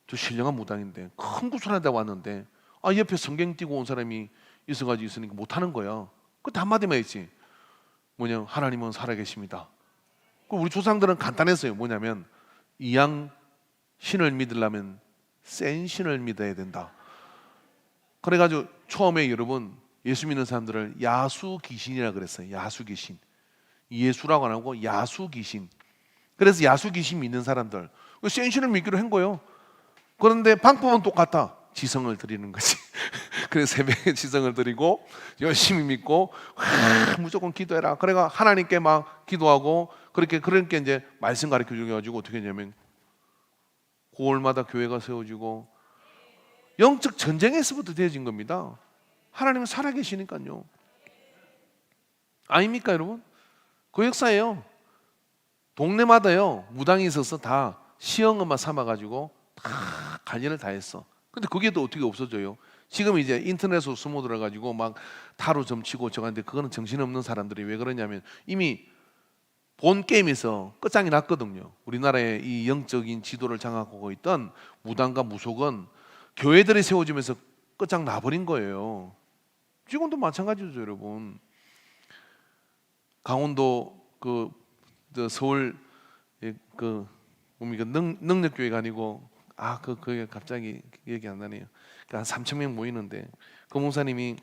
저 신령한 무당인데 큰 구슬하다 왔는데 옆에 성경 띄고 온 사람이 있어가지고 있으니까 못하는 거야. 그때 한마디만 했지. 뭐냐, 하나님은 살아계십니다. 우리 조상들은 간단했어요. 뭐냐면 이양 신을 믿으려면 센 신을 믿어야 된다. 그래가지고 처음에 여러분 예수 믿는 사람들을 야수 귀신이라 그랬어요. 야수 귀신. 예수라고 안 하고 야수 귀신. 그래서 야수 귀신 믿는 사람들 센 신을 믿기로 한 거예요. 그런데 방법은 똑같아. 지성을 드리는 거지. 그래서 새벽에 지성을 드리고 열심히 믿고 무조건 기도해라. 그래가 하나님께 막 기도하고 그렇게 이제 말씀 가르쳐 주셔가지고 어떻게 했냐면 9월마다 교회가 세워지고 영적 전쟁에서부터 되어진 겁니다. 하나님은 살아계시니까요. 아닙니까 여러분? 그 역사예요. 동네마다요 무당이 있어서 다 시험만 삼아가지고 다 관리를 다 했어. 근데 그게 또 어떻게 없어져요? 지금 이제 인터넷으로 숨어 들어가지고 막 타로 점치고 저가는데 그거는 정신없는 사람들이 왜 그러냐면 이미 본 게임에서 끝장이 났거든요. 우리나라의 이 영적인 지도를 장악하고 있던 무당과 무속은 교회들이 세워지면서 끝장 나버린 거예요. 지금도 마찬가지죠, 여러분. 강원도 서울 뭡니까 능력교회가 아니고 그게 갑자기 기억이 안 나네요. 한 3,000명 모이는데 그 목사님이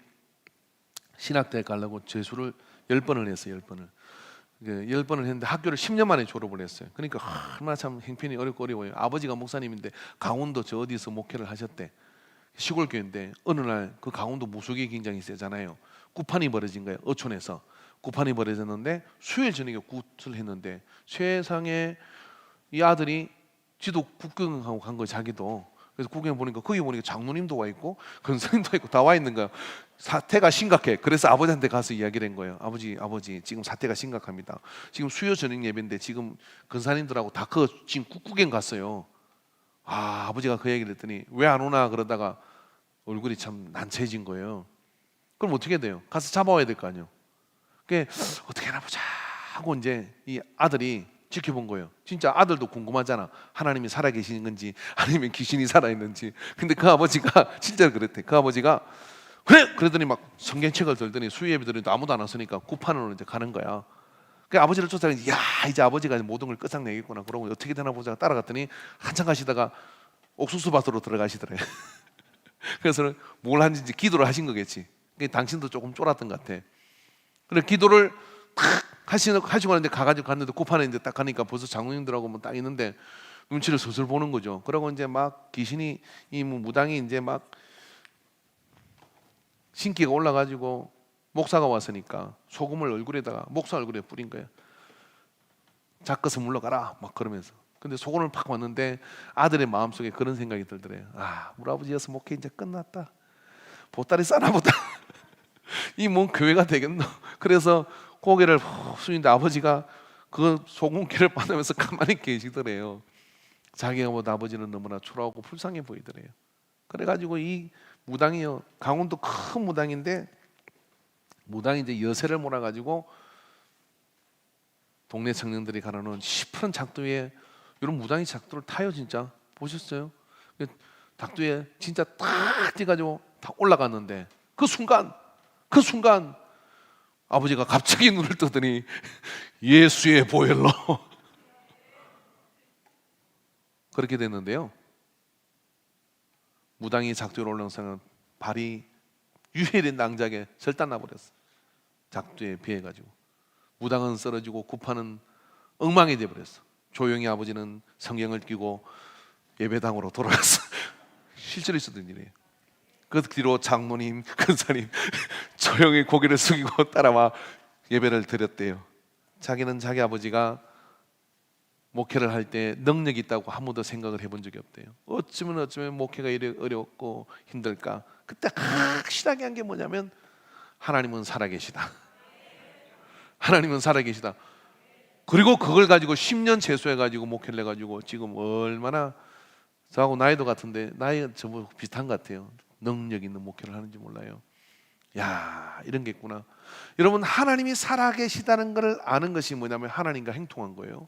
신학대에 가려고 재수를 10번을 했어요. 10번을. 10번을 했는데 학교를 10년 만에 졸업을 했어요. 그러니까 얼마나 참 형편이 어렵고 어려워요. 아버지가 목사님인데 강원도 저 어디서 목회를 하셨대. 시골 교회인데 어느 날 그 강원도 무속이 굉장히 세잖아요. 구판이 벌어진 거예요. 어촌에서 구판이 벌어졌는데 수요일 저녁에 굿을 했는데 세상에 이 아들이 지도 구경하고 간 거예요. 자기도. 그래서 구경 보니까 거기 보니까 장로님도 와 있고 권사님도 있고 다 와 있는 거야. 사태가 심각해. 그래서 아버지한테 가서 이야기를 한 거예요. 아버지 지금 사태가 심각합니다. 지금 수요 저녁 예배인데 지금 권사님들하고 다 지금 구경 갔어요. 아버지가 그 얘기를 했더니 왜 안 오나 그러다가 얼굴이 참 난처해진 거예요. 그럼 어떻게 돼요? 가서 잡아와야 될 거 아니에요. 그게 어떻게 하나 보자 하고 이제 이 아들이 지켜본 거예요. 진짜 아들도 궁금하잖아. 하나님이 살아계시는 건지 아니면 귀신이 살아있는지. 근데 그 아버지가 진짜 그랬대. 그 아버지가 그래! 그러더니 막 성경책을 들더니 수요예배들이 아무도 안 왔으니까 구판으로 이제 가는 거야. 그 아버지를 쫓아가니 이제 아버지가 모든 걸 끝장내겠구나. 그러고 어떻게 되나 보자 따라갔더니 한참 가시다가 옥수수 밭으로 들어가시더래. 그래서 뭘 하는지 기도를 하신 거겠지. 당신도 조금 쫄았던 것 같아. 그래 기도를 탁 하시고 하는데 가가지고 갔는데 구판에 이제 딱 가니까 벌써 장로님들하고 뭐 딱 있는데 눈치를 슬슬 보는 거죠. 그러고 이제 막 귀신이 무당이 이제 막 신기가 올라가지고 목사가 왔으니까 소금을 얼굴에다가 목사 얼굴에 뿌린 거예요. 자꿔서 물러가라 막 그러면서. 근데 소금을 팍 왔는데 아들의 마음속에 그런 생각이 들더래요. 우리 아버지여서 목회 이제 끝났다. 보따리 싸나 보다. 이 뭔 교회가 되겠노. 그래서 고개를 숙이는데 아버지가 그 소금기를 받으면서 가만히 계시더래요. 자기가 보다 아버지는 너무나 초라하고 불쌍해 보이더래요. 그래가지고 이 무당이요, 강원도 큰 무당인데 무당이 이제 여세를 몰아가지고 동네 청년들이 가라놓은 시퍼런 작두에 이런 무당이 작두를 타요. 진짜 보셨어요? 작두에 진짜 딱 뛰가지고 다 올라갔는데 그 순간 아버지가 갑자기 눈을 뜨더니 예수의 보혈로 그렇게 됐는데요. 무당이 작두에 올라온 사람은 발이 유해린 낭작에 절단 나버렸어. 작두에 비해가지고 무당은 쓰러지고 구파는 엉망이 돼버렸어. 조용히 아버지는 성경을 끼고 예배당으로 돌아갔어. 실제로 있었던 일이에요. 그 뒤로 장로님, 권사님 조용히 고개를 숙이고 따라와 예배를 드렸대요. 자기는 자기 아버지가 목회를 할 때 능력이 있다고 아무도 생각을 해본 적이 없대요. 어쩌면 목회가 이래 어렵고 힘들까? 그때 확실하게 한 게 뭐냐면 하나님은 살아계시다. 하나님은 살아계시다. 그리고 그걸 가지고 10년 재수해가지고 목회를 해가지고 지금 얼마나 저하고 나이도 같은데 나이가 저보고 비슷한 것 같아요. 능력 있는 목회를 하는지 몰라요. 야, 이런 게 있구나. 여러분, 하나님이 살아계시다는 걸 아는 것이 뭐냐면 하나님과 행통한 거예요.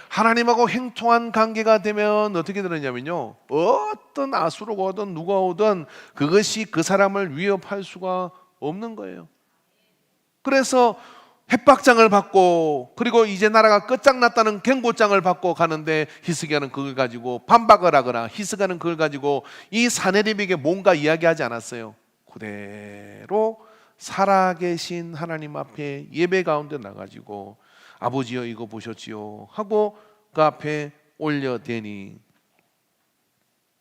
하나님하고 행통한 관계가 되면 어떻게 되느냐면요, 어떤 아수로가 오든 누가 오든 그것이 그 사람을 위협할 수가 없는 거예요. 그래서 협박장을 받고, 그리고 이제 나라가 끝장났다는 경고장을 받고 가는데 히스기야는 그걸 가지고 반박을 하거나 히스기야는 그걸 가지고 이 사내립에게 뭔가 이야기하지 않았어요. 그대로 살아계신 하나님 앞에 예배 가운데 나가지고 아버지여 이거 보셨지요 하고 그 앞에 올려대니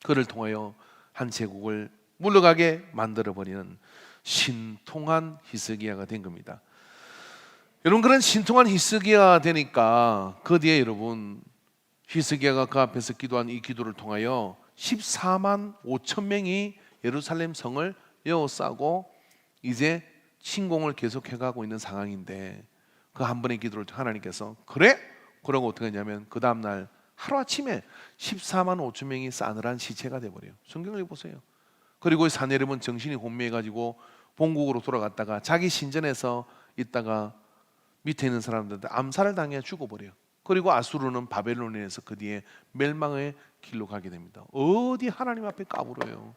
그를 통하여 한 제국을 물러가게 만들어버리는 신통한 히스기야가 된 겁니다. 여러분, 그런 신통한 히스기야가 되니까 그 뒤에 여러분 히스기야가 그 앞에서 기도한 이 기도를 통하여 14만 5천 명이 예루살렘 성을 에워싸고 이제 침공을 계속해가고 있는 상황인데 그 한 번의 기도를 하나님께서 그래? 그러고 어떻게 했냐면 그 다음날 하루아침에 14만 5천 명이 싸늘한 시체가 돼버려요. 성경을 보세요. 그리고 사내립은 정신이 혼미해가지고 본국으로 돌아갔다가 자기 신전에서 있다가 밑에 있는 사람들한테 암살을 당해 죽어버려요. 그리고 아수르는 바벨론에서 그 뒤에 멸망의 길로 가게 됩니다. 어디 하나님 앞에 까불어요.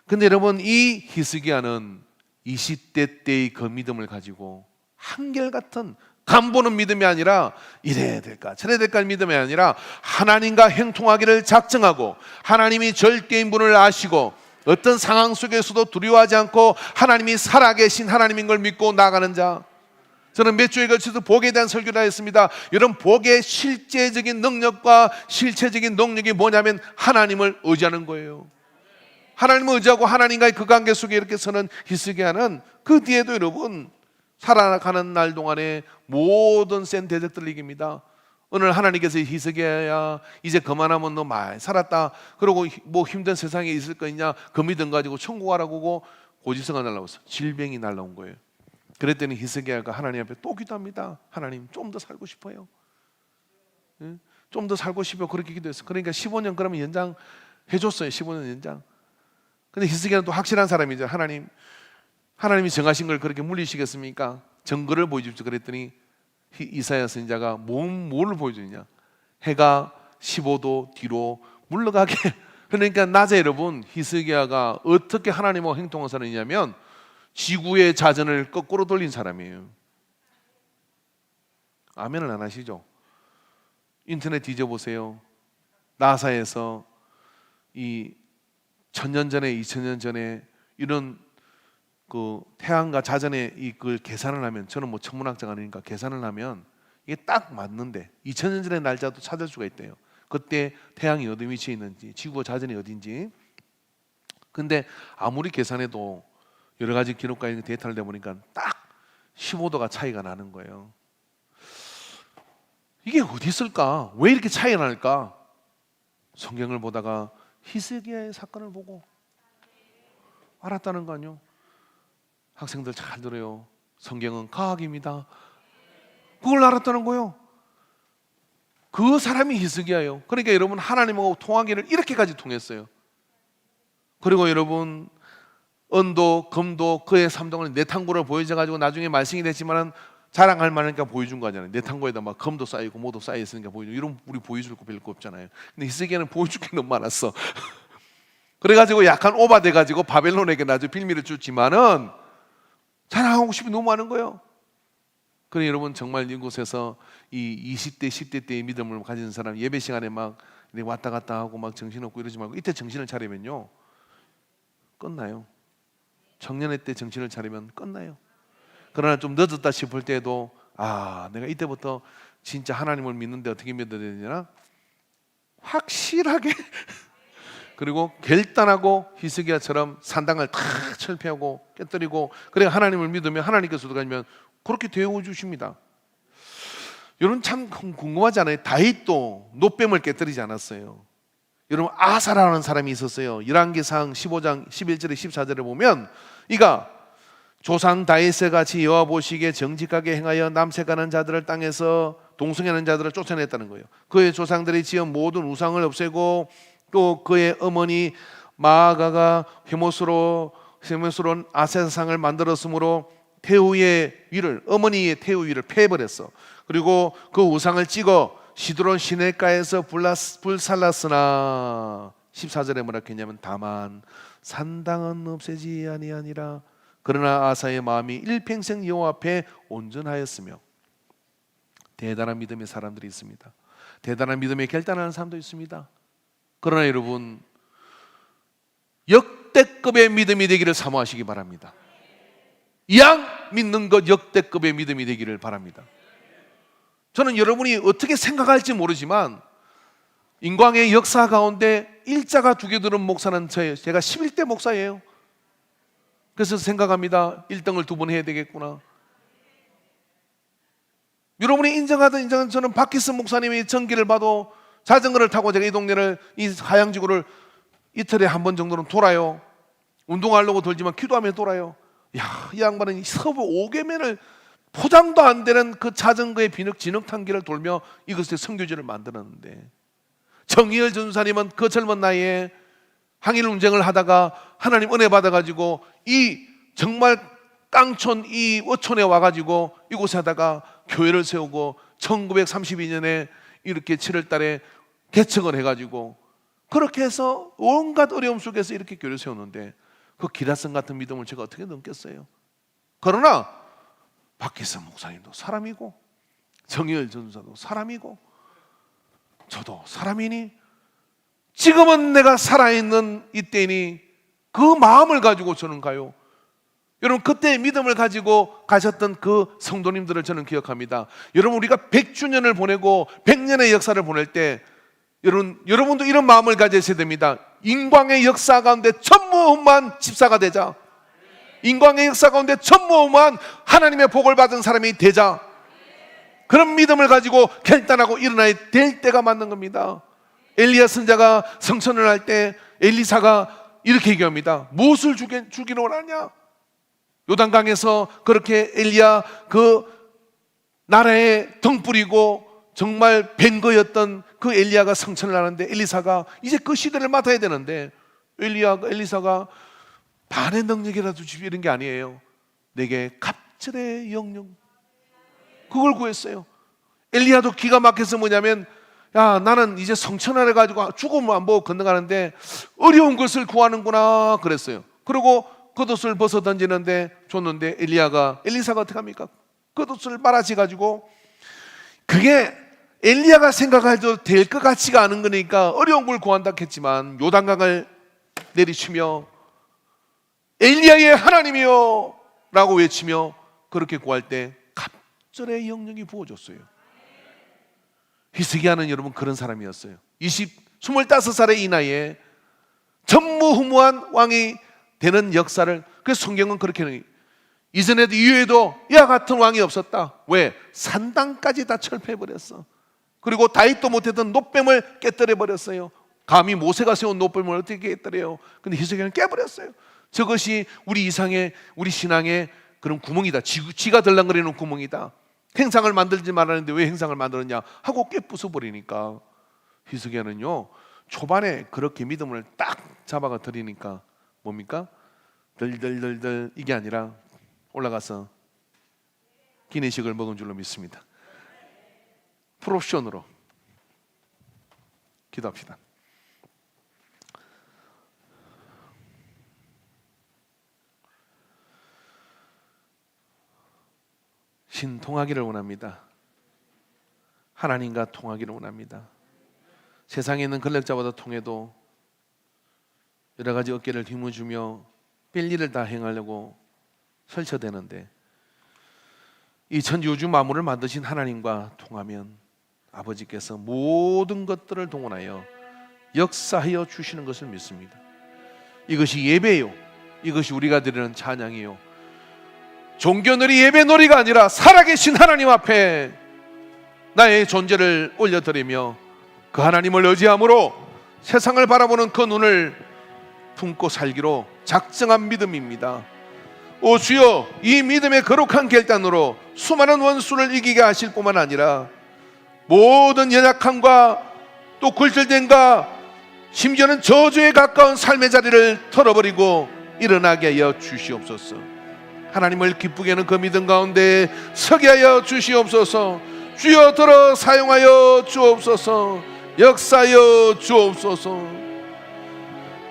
근데 여러분, 이 히스기야는 20대 때의 그 믿음을 가지고 한결같은 간보는 믿음이 아니라 이래야 될까 저래야 될까 믿음이 아니라 하나님과 행통하기를 작정하고 하나님이 절대인 분을 아시고 어떤 상황 속에서도 두려워하지 않고 하나님이 살아계신 하나님인 걸 믿고 나가는 자. 저는 몇 주에 걸쳐서 복에 대한 설교를 했습니다. 여러분, 복의 실제적인 능력과 실체적인 능력이 뭐냐면 하나님을 의지하는 거예요. 하나님을 의지하고 하나님과의 그 관계 속에 이렇게 서는 히스기야는 그 뒤에도 여러분 살아가는 날 동안에 모든 센 대적들을 이깁니다. 오늘 하나님께서 히스기야야 이제 그만하면 너 많이 살았다. 그러고 뭐 힘든 세상에 있을 거 있냐? 그 믿음 가지고 천국 가라고 하고 고지서가 날라왔어. 질병이 날라온 거예요. 그랬더니 히스기야가 하나님 앞에 또 기도합니다. 하나님, 좀 더 살고 싶어요. 좀 더 살고 싶어. 그렇게 기도했어. 그러니까 15년 그러면 연장 해줬어요. 15년 연장. 근데 히스기야는 또 확실한 사람이죠. 하나님이 정하신 걸 그렇게 물리시겠습니까? 증거를 보여주십시오. 그랬더니 이사야 선지자가 뭘 보여주느냐? 해가 15도 뒤로 물러가게. 그러니까 낮에 여러분 히스기야가 어떻게 하나님과 행동한 사람이냐면 지구의 자전을 거꾸로 돌린 사람이에요. 아멘을 안 하시죠? 인터넷 뒤져보세요. 나사에서 이 1000년 전에 2000년 전에 이런 그 태양과 자전의 이걸 계산을 하면, 저는 뭐 천문학자가 아니니까 계산을 하면 이게 딱 맞는데 2000년 전의 날짜도 찾을 수가 있대요. 그때 태양이 어디 위치에 있는지, 지구와 자전이 어딘지. 근데 아무리 계산해도 여러 가지 기록과 있는 데이터를 내보니까 딱 15도가 차이가 나는 거예요. 이게 어디 있을까? 왜 이렇게 차이가 날까? 성경을 보다가 히스기야의 사건을 보고 알았다는 거 아니에요? 학생들 잘 들어요. 성경은 과학입니다. 그걸 알았다는 거예요. 그 사람이 히스기야예요. 그러니까 여러분, 하나님하고 통하기를 이렇게까지 통했어요. 그리고 여러분, 은도 금도 그의 삼동을 내탕고를 보여줘가지고 나중에 말씀이 됐지만은 자랑할 만하니까 보여준 거잖아요. 내탕고에다 막 금도 쌓이고 뭐도 쌓여 있으니까 보여줘. 이런 우리 보여줄 거 별거 없잖아요. 근데 히스기야는 보여줄 게 너무 많았어. 그래가지고 약간 오바돼가지고 바벨론에게 나중에 빌미를 줬지만은 자랑하고 싶이 너무 많은 거예요. 그래 여러분, 정말 이곳에서 이 20대 10대 때의 믿음을 가진 사람 예배 시간에 막 왔다 갔다 하고 막 정신없고 이러지 말고 이때 정신을 차리면요 끝나요. 청년의 때 정신을 차리면 끝나요. 그러나 좀 늦었다 싶을 때도 내가 이때부터 진짜 하나님을 믿는데 어떻게 믿어야 되느냐 확실하게 그리고 결단하고 히스기야처럼 산당을 다 철폐하고 깨뜨리고, 그래 하나님을 믿으면 하나님께서도 가면 그렇게 대우해 주십니다. 여러분 참 궁금하지 않아요? 다윗도 노뱀을 깨뜨리지 않았어요. 여러분 아사라는 사람이 있었어요. 열왕기상 15장 11절에 14절에 보면 이가 조상 다윗과 같이 여호와 보시기에 정직하게 행하여 남색하는 자들을 땅에서 동성하는 자들을 쫓아냈다는 거예요. 그의 조상들이 지은 모든 우상을 없애고 또 그의 어머니 마아가가 헤모스로 아세상을 만들었으므로 태우의 위를, 어머니의 태우 위를 패해버렸어. 그리고 그 우상을 찍어 시드론 시내가에서 불살랐으나 14절에 뭐라 했냐면 다만 산당은 없애지 아니하니라. 그러나 아사의 마음이 일평생 여호와 앞에 온전하였으며. 대단한 믿음의 사람들이 있습니다. 대단한 믿음에 결단하는 사람도 있습니다. 그러나 여러분 역대급의 믿음이 되기를 사모하시기 바랍니다. 양 믿는 것 역대급의 믿음이 되기를 바랍니다. 저는 여러분이 어떻게 생각할지 모르지만 인광의 역사 가운데 일자가 두 개 들은 목사는 제가 11대 목사예요. 그래서 생각합니다. 1등을 2번 해야 되겠구나. 여러분이 인정하든 인정하든 저는 박희선 목사님이 전기를 봐도 자전거를 타고 제가 이 동네를, 이 하양지구를 이틀에 한 번 정도는 돌아요. 운동하려고 돌지만 기도하며 돌아요. 야, 이 양반은 서부 5계면을 포장도 안 되는 그 자전거의 진흙탕기를 돌며 이것의 선교지를 만들었는데, 정의열 전사님은 그 젊은 나이에 항일 운쟁을 하다가 하나님 은혜 받아가지고 이 정말 깡촌 이 어촌에 와가지고 이곳에 하다가 교회를 세우고 1932년에 이렇게 7월 달에 개척을 해가지고 그렇게 해서 온갖 어려움 속에서 이렇게 교회를 세웠는데 그 기라성 같은 믿음을 제가 어떻게 넘겼어요? 그러나 박희선 목사님도 사람이고 정의열 전사도 사람이고 저도 사람이니 지금은 내가 살아있는 이때니 그 마음을 가지고 저는 가요. 여러분 그때 믿음을 가지고 가셨던 그 성도님들을 저는 기억합니다. 여러분 우리가 100주년을 보내고 100년의 역사를 보낼 때 여러분도 이런 마음을 가지셔야 됩니다. 인광의 역사 가운데 전무후무한 집사가 되자. 인광의 역사 가운데 전무후무한 하나님의 복을 받은 사람이 되자. 그런 믿음을 가지고 결단하고 일어나야 될 때가 맞는 겁니다. 엘리야 선자가 성천을 할 때 엘리사가 이렇게 얘기합니다. 무엇을 주기로 원하냐? 요단강에서 그렇게 엘리야 그 나라에 등 뿌리고 정말 뱅거였던 그 엘리야가 성천을 하는데 엘리사가 이제 그 시대를 맡아야 되는데 엘리사가 반의 능력이라도 주십시오 이런 게 아니에요. 내게 갑절의 영영, 그걸 구했어요. 엘리야도 기가 막혀서 뭐냐면, 야 나는 이제 성천을 해가지고 죽음을 안 보고 건너가는데 어려운 것을 구하는구나 그랬어요. 그리고 겉옷을 벗어 던지는데 줬는데 엘리사가 어떻게 합니까? 겉옷을 빨아지가지고, 그게 엘리야가 생각해도 될 것 같지가 않은 거니까 어려운 걸 구한다 했지만 요단강을 내리치며 엘리야의 하나님이여 라고 외치며 그렇게 구할 때 갑절의 영령이 부어졌어요. 히스기야는 여러분 그런 사람이었어요. 25살의 이 나이에 전무후무한 왕이 되는 역사를, 그래서 성경은 그렇게 해요. 이전에도 이후에도 이와 같은 왕이 없었다. 왜? 산당까지 다 철폐해버렸어. 그리고 다윗도 못했던 노뱀을 깨뜨려버렸어요. 감히 모세가 세운 노뱀을 어떻게 깨뜨려요? 근데 히스기야는 깨버렸어요. 저것이 우리 신앙의 그런 구멍이다. 지가 들랑거리는 구멍이다. 행상을 만들지 말았는데 왜 행상을 만들었냐 하고 깨부숴버리니까 히스기야는요 초반에 그렇게 믿음을 딱 잡아가 드리니까 뭡니까? 덜덜덜덜 이게 아니라 올라가서 기내식을 먹은 줄로 믿습니다. 프로옵션으로 기도합시다. 신통하기를 원합니다. 하나님과 통하기를 원합니다. 세상에 있는 권력자보다 통해도 여러 가지 어깨를 힘을주며 뺄 일을 다 행하려고 설쳐대는데 이 천지우주 만물을 만드신 하나님과 통하면 아버지께서 모든 것들을 동원하여 역사하여 주시는 것을 믿습니다. 이것이 예배요, 이것이 우리가 드리는 찬양이요, 종교놀이 예배놀이가 아니라 살아계신 하나님 앞에 나의 존재를 올려드리며 그 하나님을 의지함으로 세상을 바라보는 그 눈을 품고 살기로 작정한 믿음입니다. 오 주여, 이 믿음의 거룩한 결단으로 수많은 원수를 이기게 하실 뿐만 아니라 모든 연약함과 또 굴절됨과 심지어는 저주에 가까운 삶의 자리를 털어버리고 일어나게 하여 주시옵소서. 하나님을 기쁘게 하는 그 믿음 가운데 서게 하여 주시옵소서. 주여 들어 사용하여 주옵소서. 역사하여 주옵소서.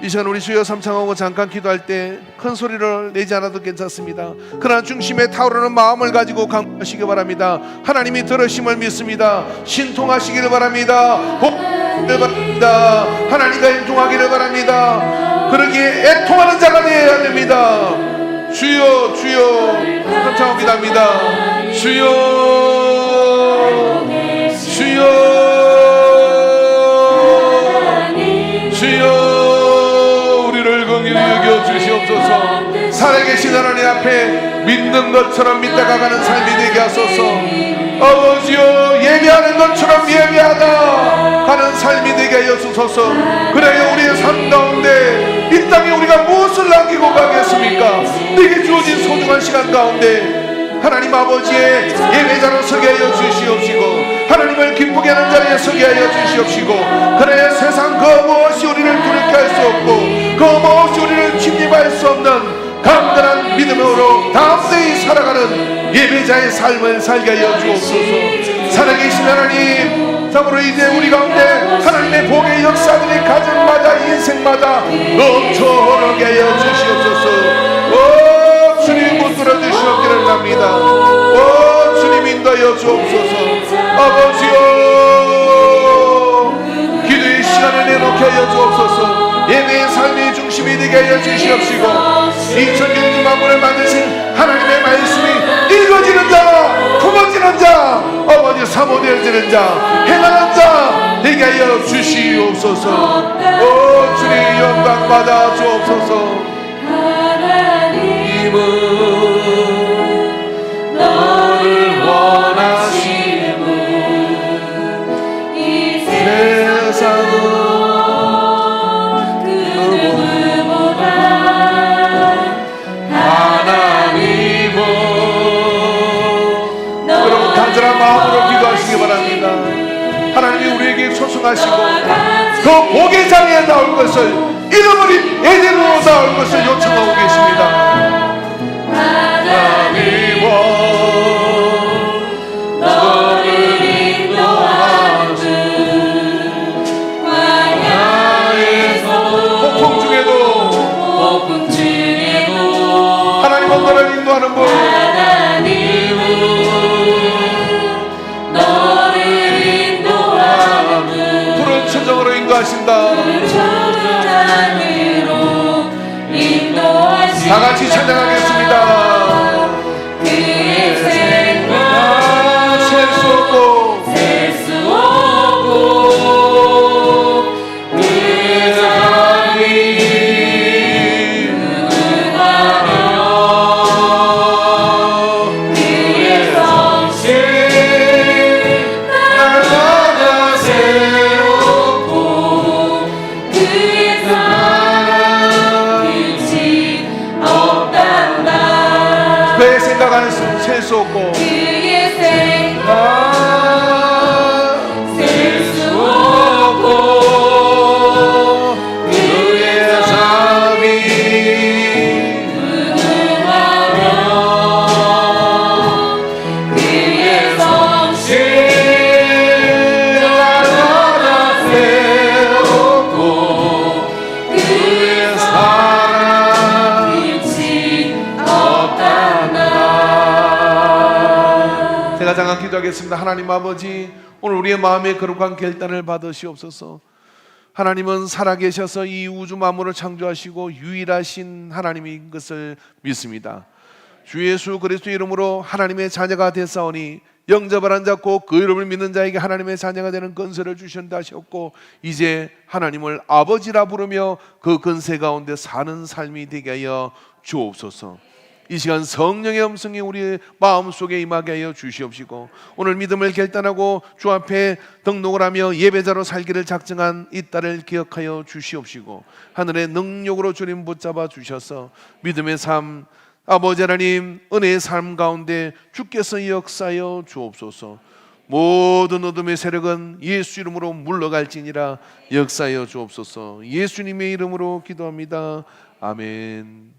이 시간 우리 주여 삼창하고 잠깐 기도할 때 큰 소리를 내지 않아도 괜찮습니다. 그러나 중심에 타오르는 마음을 가지고 강구하시기 바랍니다. 하나님이 들으심을 믿습니다. 신통하시기를 바랍니다. 복을 바랍니다. 하나님과 행동하기를 바랍니다. 그러기에 애통하는 자가 되어야 됩니다. 주여 주여 삼창하고 기도합니다. 주여 주여 주여 주시옵소서. 살아계신 하나님 앞에 믿는 것처럼 믿다가 가는 삶이 되게 하소서. 아버지여, 예배하는 것처럼 예배하다 가는 삶이 되게 하여 주소서. 그래야 우리의 삶 가운데 이 땅에 우리가 무엇을 남기고 가겠습니까? 내게 주어진 소중한 시간 가운데 하나님 아버지의 예배자로 서게 하여 주시옵시고 하나님을 기쁘게 하는 자리에 서게 하여 주시옵시고 그래야 세상 그 무엇이 우리를 두렵게 할 수 없고 그 무엇이 우리를 침입할 수 없는 강건한 믿음으로 담대히 살아가는 예배자의 삶을 살게 하여 주옵소서. 살아계신 하나님, 참으로 이제 우리 가운데 하나님의 복의 역사들이 가정마다 인생마다 넘쳐 흐르게 하여 주시옵소서. 오 주님 붙들어 주시옵기를 합니다. 오 주님 인도하여 주옵소서. 아버지여, 기도의 시간을 내놓게 하여 주옵소서. 예배의 삶의 중심이 되게 하여 주시옵시고 이 천지의 만물을 만드신 하나님의 말씀이 읽어지는 자, 품어지는 자, 아버지 사모되어지는 자, 행하는 자 되게 하여 주시옵소서. 오 주님 영광 받아 주옵소서. 하나님은 너를 원하시는 분, 이 세상은 마음으로 기도하시기 바랍니다. 하나님이 우리에게 초청하시고 그 복의 자리에 나올 것을 잃어버린 에덴으로 나올 것을 요청하고 계십니다. 하나님은 너를 인도하는 광야에서 폭풍 중에도 하나님은 너를 인도하는 분, 인도하신다. 다 같이 찬양하겠습니다. 그의 생각 셀 수 없고 그의 사랑이 무궁하며 그의 성실 날마다 세웠고 그의 사랑 끝이 없단다. 그의 생각 안에 셀 수 없고 그의 생각 셀 수 없고 그의 삶이 무궁하며 그의 성실 날마다 세웠고 그의 사랑 끝이 없단다. 제가 잠깐 기도하겠습니다. 하나님 아버지, 오늘 우리의 마음의 거룩한 결단을 받으시옵소서. 하나님은 살아계셔서 이 우주 만물을 창조하시고 유일하신 하나님인 것을 믿습니다. 주 예수 그리스도 이름으로 하나님의 자녀가 됐사오니 영접을 안 잡고 그 이름을 믿는 자에게 하나님의 자녀가 되는 건세를 주신다 하셨고 이제 하나님을 아버지라 부르며 그 건세 가운데 사는 삶이 되게 하여 주옵소서. 이 시간 성령의 음성이 우리의 마음속에 임하게 하여 주시옵시고, 오늘 믿음을 결단하고 주 앞에 등록을 하며 예배자로 살기를 작정한 이 딸을 기억하여 주시옵시고, 하늘의 능력으로 주님 붙잡아 주셔서 믿음의 삶, 아버지 하나님 은혜의 삶 가운데 주께서 역사하여 주옵소서. 모든 어둠의 세력은 예수 이름으로 물러갈지니라. 역사하여 주옵소서. 예수님의 이름으로 기도합니다. 아멘.